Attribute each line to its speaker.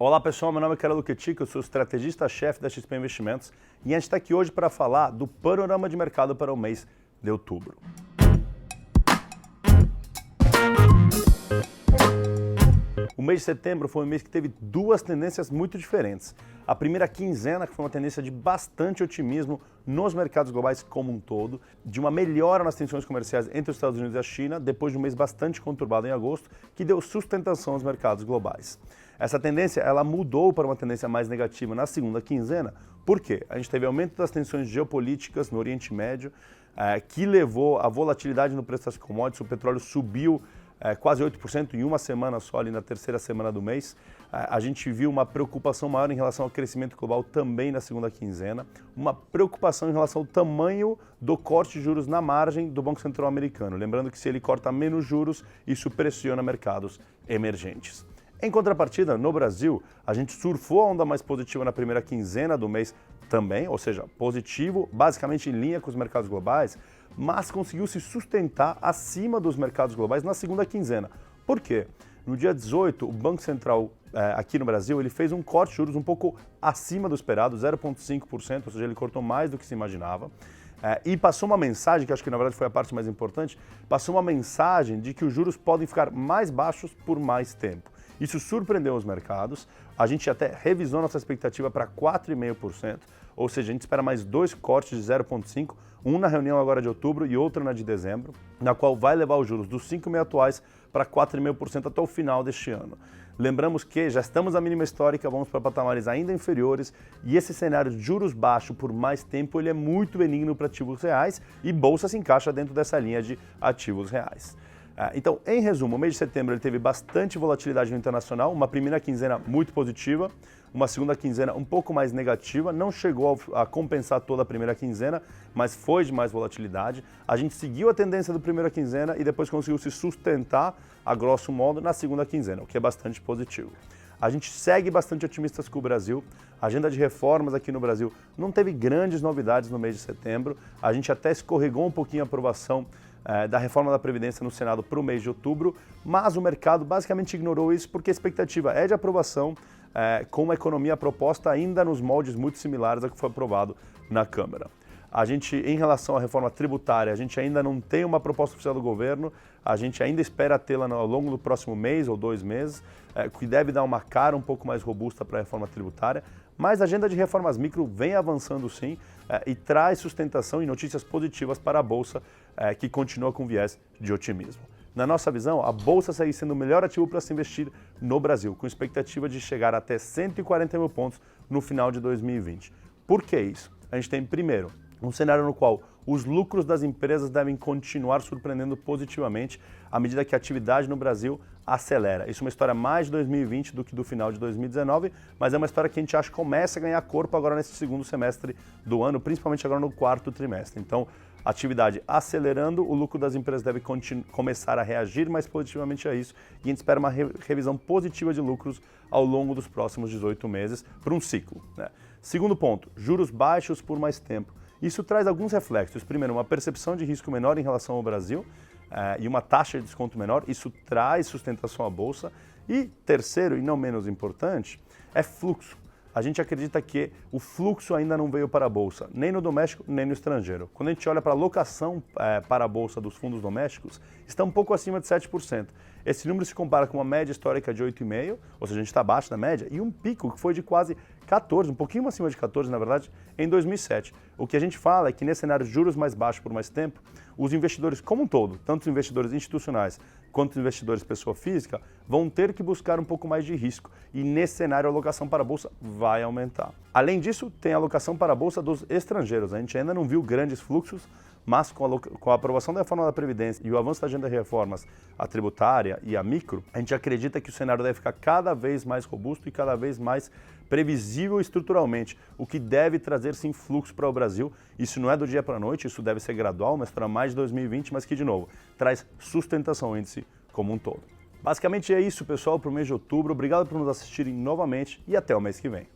Speaker 1: Olá pessoal, meu nome é Carlos Quetica, eu sou estrategista-chefe da XP Investimentos e a gente está aqui hoje para falar do panorama de mercado para o mês de outubro. O mês de setembro foi um mês que teve duas tendências muito diferentes. A primeira quinzena, que foi uma tendência de bastante otimismo nos mercados globais como um todo, de uma melhora nas tensões comerciais entre os Estados Unidos e a China, depois de um mês bastante conturbado em agosto, que deu sustentação aos mercados globais. Essa tendência ela mudou para uma tendência mais negativa na segunda quinzena. Por quê? A gente teve aumento das tensões geopolíticas no Oriente Médio, que levou à volatilidade no preço das commodities. O petróleo subiu quase 8% em uma semana só, ali na terceira semana do mês. A gente viu uma preocupação maior em relação ao crescimento global também na segunda quinzena, uma preocupação em relação ao tamanho do corte de juros na margem do Banco Central americano. Lembrando que se ele corta menos juros, isso pressiona mercados emergentes. Em contrapartida, no Brasil, a gente surfou a onda mais positiva na primeira quinzena do mês também, ou seja, positivo, basicamente em linha com os mercados globais, mas conseguiu se sustentar acima dos mercados globais na segunda quinzena. Por quê? No dia 18, o Banco Central aqui no Brasil ele fez um corte de juros um pouco acima do esperado, 0,5%, ou seja, ele cortou mais do que se imaginava. E passou uma mensagem, que acho que na verdade foi a parte mais importante, passou uma mensagem de que os juros podem ficar mais baixos por mais tempo. Isso surpreendeu os mercados, a gente até revisou nossa expectativa para 4,5%, ou seja, a gente espera mais dois cortes de 0,5%, um na reunião agora de outubro e outro na de dezembro, na qual vai levar os juros dos 5,5% atuais para 4,5% até o final deste ano. Lembramos que já estamos na mínima histórica, vamos para patamares ainda inferiores e esse cenário de juros baixos por mais tempo ele é muito benigno para ativos reais e bolsa se encaixa dentro dessa linha de ativos reais. Então, em resumo, o mês de setembro ele teve bastante volatilidade no internacional, uma primeira quinzena muito positiva, uma segunda quinzena um pouco mais negativa, não chegou a compensar toda a primeira quinzena, mas foi de mais volatilidade. A gente seguiu a tendência da primeira quinzena e depois conseguiu se sustentar, a grosso modo, na segunda quinzena, o que é bastante positivo. A gente segue bastante otimistas com o Brasil, a agenda de reformas aqui no Brasil não teve grandes novidades no mês de setembro, a gente até escorregou um pouquinho a aprovação da reforma da Previdência no Senado para o mês de outubro, mas o mercado basicamente ignorou isso porque a expectativa é de aprovação com uma economia proposta ainda nos moldes muito similares ao que foi aprovado na Câmara. A gente, em relação à reforma tributária, a gente ainda não tem uma proposta oficial do governo, a gente ainda espera tê-la ao longo do próximo mês ou 2 meses, que deve dar uma cara um pouco mais robusta para a reforma tributária, mas a agenda de reformas micro vem avançando sim e traz sustentação e notícias positivas para a Bolsa, que continua com viés de otimismo. Na nossa visão, a Bolsa segue sendo o melhor ativo para se investir no Brasil, com expectativa de chegar até 140 mil pontos no final de 2020. Por que isso? A gente tem, primeiro, um cenário no qual os lucros das empresas devem continuar surpreendendo positivamente à medida que a atividade no Brasil acelera. Isso é uma história mais de 2020 do que do final de 2019, mas é uma história que a gente acha que começa a ganhar corpo agora nesse segundo semestre do ano, principalmente agora no quarto trimestre. Então, atividade acelerando, o lucro das empresas deve começar a reagir mais positivamente a isso e a gente espera uma revisão positiva de lucros ao longo dos próximos 18 meses para um ciclo. Segundo ponto, juros baixos por mais tempo. Isso traz alguns reflexos. Primeiro, uma percepção de risco menor em relação ao Brasil e uma taxa de desconto menor. Isso traz sustentação à Bolsa. E terceiro, e não menos importante, é fluxo. A gente acredita que o fluxo ainda não veio para a Bolsa, nem no doméstico, nem no estrangeiro. Quando a gente olha para a alocação para a Bolsa dos fundos domésticos, está um pouco acima de 7%. Esse número se compara com uma média histórica de 8,5%, ou seja, a gente está abaixo da média, e um pico que foi de quase 14%, um pouquinho acima de 14%, na verdade, em 2007. O que a gente fala é que nesse cenário de juros mais baixos por mais tempo, os investidores como um todo, tanto os investidores institucionais quanto os investidores pessoa física, vão ter que buscar um pouco mais de risco. E nesse cenário a alocação para a Bolsa vai aumentar. Além disso, tem a alocação para a Bolsa dos estrangeiros. A gente ainda não viu grandes fluxos, mas com a aprovação da reforma da Previdência e o avanço da agenda de reformas, a tributária e a micro, a gente acredita que o cenário deve ficar cada vez mais robusto e cada vez mais previsível estruturalmente, o que deve trazer sim fluxo para o Brasil. Isso não é do dia para a noite, isso deve ser gradual, mas para mais de 2020, mas que, de novo, traz sustentação ao índice como um todo. Basicamente é isso, pessoal, para o mês de outubro. Obrigado por nos assistirem novamente e até o mês que vem.